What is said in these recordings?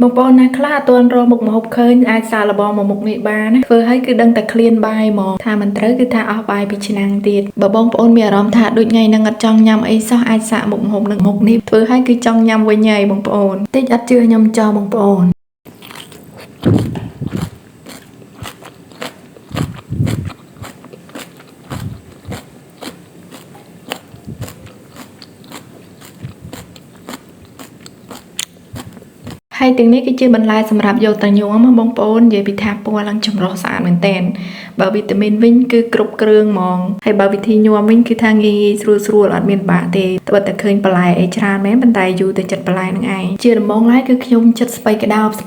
បងប្អូនណាខ្លះអត់ទាន់រកមុខម្ហូបឃើញអាចសាកល្បងមកមុខនេះបានណាធ្វើឲ្យគឺដឹងតែឃ្លានបាយមកថាមិនត្រូវគឺថាអស់បាយពីឆ្នាំងទៀតបើបងប្អូនមានអារម្មណ៍ថាដូចថ្ងៃហ្នឹងអត់ចង់ញ៉ាំអីសោះអាចសាកមុខម្ហូបនឹងមុខនេះធ្វើឲ្យគឺចង់ញ៉ាំវិញហើយបងប្អូនតិចអត់ជឿខ្ញុំចោលបងប្អូនហើយទាំងនេះគឺជាបន្លែសម្រាប់យកទៅញោមបងប្អូននិយាយពីថាពណ៌ឡើងចម្រុះស្អាតមែនតែនបើវីតាមីនវិញគឺគ្រប់គ្រឿងហ្មងហើយបើវិធីញោមវិញគឺថាងាយស្រួលអត់មានបាក់ទេត្បិតតែឃើញបន្លែអីច្រើនមែនប៉ុន្តែយូរទៅចិត្តបន្លែនឹងឯងជាដំបូងឡើយគឺខ្ញុំចិត្តស្ពៃក្តោបពណ៌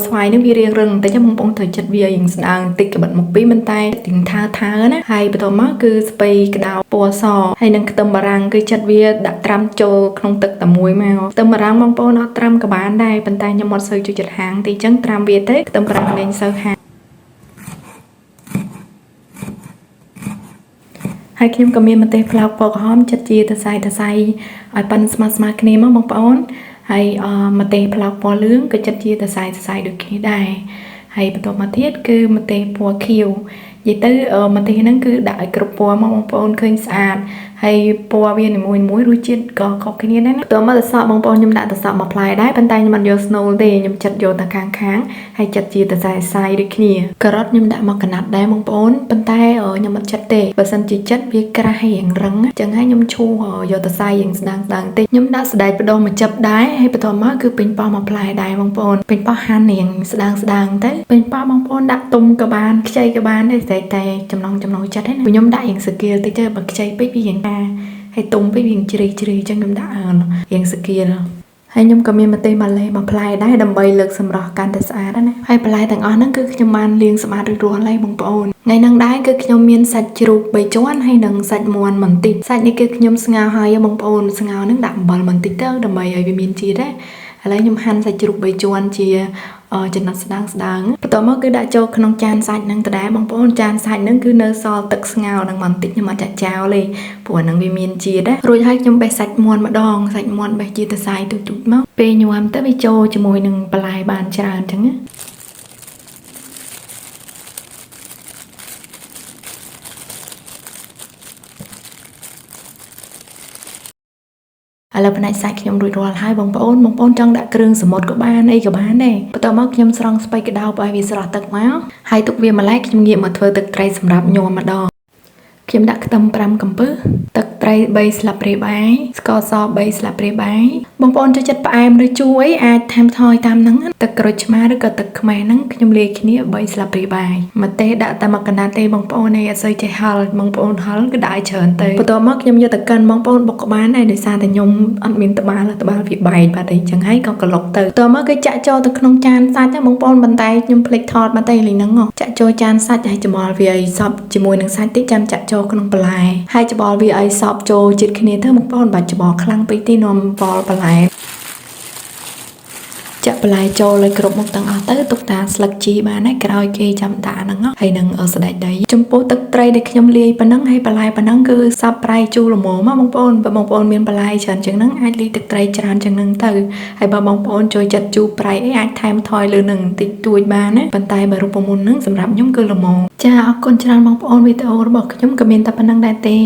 ស្វាយនឹងវារៀងរឹងបន្តិចបងប្អូនត្រូវចិត្តវាយ៉ាងស្ដើងតិចក្បិតមុខពីប៉ុន្តែទាំងថើណាហើយបន្ទាប់មកគឺស្ពៃក្តោបពណ៌សហើយនឹងខ្ទឹមបារាំងគឺចិត្តវាដាក់ត្រាំចូលក្នុងទឹកតែមួយមកខ្ទឹមបារាំងបងប្អូនអត់ត្រាំក៏បានដែរប៉ុន្តែខ្ញុំអត់សូវចូលចិត្តហាងទេអញ្ចឹងត្រាំវាទៅខ្ទឹមបារាំងលេងសូវហាងហើយខ្ញុំក៏មានម្ទេសប្លោកពណ៌ក្រហមចិត្តជាសរសៃឲ្យប៉ិនស្មើគ្នាមកបងប្អូនហើយម្ទេសប្លោកពណ៌លឿងក៏ចិត្តជាសរសៃដូចគ្នាដែរហើយបន្ទាប់មកទៀតគឺម្ទេសពណ៌ខៀវនិយាយទៅម្ទេសហ្នឹងគឺដាក់ឲ្យគ្រប់ពណ៌មកបងប្អូនឃើញស្អាតហើយពណ៌វានីមួយរសជាតិក៏ខុសគ្នាដែរណាបន្ទាប់មកទៅសក់បងប្អូនខ្ញុំដាក់ទៅសក់មួយផ្លែដែរប៉ុន្តែខ្ញុំអត់យកស្នូលទេខ្ញុំចិត្តយកតែខាងហើយចិត្តជាសរសៃដូចគ្នាការ៉ុតខ្ញុំដាក់មកកណាត់ដែរបងប្អូនប៉ុន្តែខ្ញុំអត់ចិត្តទេបើសិនជាចិត្តវាក្រាស់ហើយរឹងចឹងហើយខ្ញុំឈូសយកសរសៃយ៉ាងស្ដើងតិចខ្ញុំដាក់សណ្តែកបដូងមួយចិបដែរហើយបន្ទាប់មកគឺពេញប៉ោះមួយផ្លែដែរបងប្អូនពេញប៉ោះហាន់យ៉ាងស្ដើងទៅពេញប៉ោះបងប្អូនដាក់ទុំក៏បានខ្ចីក៏បានដែរតែចំណងចិត្តហ្នឹងខ្ញុំដាក់យ៉ាងស្គៀលតិចទៅបើខ្ចីពេកវាយ៉ាងណាហើយទុំពេកវាជ្រៃចឹងខ្ញុំដាក់យ៉ាងស្គៀលហើយខ្ញុំក៏មានម្ទេសម៉ាឡេមួយផ្លែដែរដើម្បីលើកសម្រស់កាន់តែស្អាតណាហើយបន្លែទាំងអស់ហ្នឹងគឺខ្ញុំបានលាងសម្អាតរួចរាល់ហើយបងប្អូនថ្ងៃហ្នឹងដែរគឺខ្ញុំមានសាច់ជ្រូក3ជាន់ហើយនិងសាច់មាន់បន្តិចសាច់នេះគឺខ្ញុំស្ងោរហើយបងប្អូនស្ងោរហ្នឹងដាក់អំបិលបន្តិចទៅដើម្បីឲ្យវាមានជាតិណាឥឡូវខ្ញុំហាន់សាច់ជ្រូក3ជាន់ជាចំណិតស្ដើងបន្ទាប់មកគឺដាក់ចូលក្នុងចានសាច់ហ្នឹងដដែលបងប្អូនចានសាច់ហ្នឹងគឺនៅសល់ទឹកស្ងោរហ្នឹងបន្តិចខ្ញុំអត់ចាក់ចោលទេព្រោះហ្នឹងវាមានជាតិណារួចហើយខ្ញុំបេះសាច់មាន់ម្ដងសាច់មាន់បេះជាសរសៃទូចមកពេលញ៉ាំទៅវាចូលជាមួយនឹងបន្លែបានច្រើនអញ្ចឹងណាឥឡូវផ្នែកសាច់ខ្ញុំរួចរាល់ហើយបងប្អូនចង់ដាក់គ្រឿងសមុទ្រក៏បានអីក៏បានដែរបន្ទាប់មកខ្ញុំស្រង់ស្ពៃក្តោបឲ្យវាស្រស់ទឹកមកហើយទុកវាម្ល៉េះខ្ញុំងាកមកធ្វើទឹកត្រីសម្រាប់ញ៉ាំម្ដងខ្ញុំដាក់ខ្ទឹម5កំពឹសទឹកត្រី3ស្លាបព្រាបាយស្ករស3ស្លាបព្រាបាយបងប្អូនចូលចិត្តផ្អែមឬជូរអីអាចថែមថយតាមហ្នឹងទឹកក្រូចឆ្មាឬក៏ទឹកខ្មេះហ្នឹងខ្ញុំលាយគ្នា3ស្លាបព្រាបាយម្ទេសដាក់តែមកកណាត់ទេបងប្អូនឯងអត់សូវចេះហឹលបងប្អូនហឹលគឺដាក់ឲ្យច្រើនទៅបន្ទាប់មកខ្ញុំយកទៅកិនបងប្អូនបុកក៏បានដែរដោយសារតែខ្ញុំអត់មានត្បាល់វាបែកបាត់អីចឹងហើយក៏ក្លុកទៅបន្ទាប់មកគឺចាក់ចូលទៅក្នុងចានសាច់ណាបងប្អូនបន្តែខ្ញុំភ្លេចថតបាត់តែលេងហ្នឹងចាក់ចូលចានសាច់ហើយច្បល់វាឲ្យសព្វជាមួយនឹងសាច់តិចចាំចាក់ចូលក្នុងបន្លែហើយច្បល់វាឲ្យសព្វចូលជាតិគ្នាទៅបងប្អូនបាច់ច្បល់ខ្លាំងពេកទេនាំវល់បន្លែចាក់បន្លែចូលឲ្យគ្រប់មុខទាំងអស់ទៅទុកតាស្លឹកជីបានហើយក្រោយគេចាំដាក់ហ្នឹងហើយនឹងស្ដេចដីចំពោះទឹកត្រីដែលខ្ញុំលាយប៉ុណ្ណឹងហើយបន្លែប៉ុណ្ណឹងគឺសាប់ប្រៃជូរល្មមបងប្អូនបើបងប្អូនមានបន្លែច្រើនជាងហ្នឹងអាចលាយទឹកត្រីច្រើនជាងហ្នឹងទៅហើយបើបងប្អូនចូលចិត្តជូរប្រៃអីអាចថែមថយលើនឹងបន្តិចតួចបានណាប៉ុន្តែបើរូបមន្តហ្នឹងសម្រាប់ខ្ញុំគឺល្មមចាអរគុណច្រើនបងប្អូនវីដេអូរបស់ខ្ញុំក៏មានតែប៉ុណ្ណឹងដែរទេ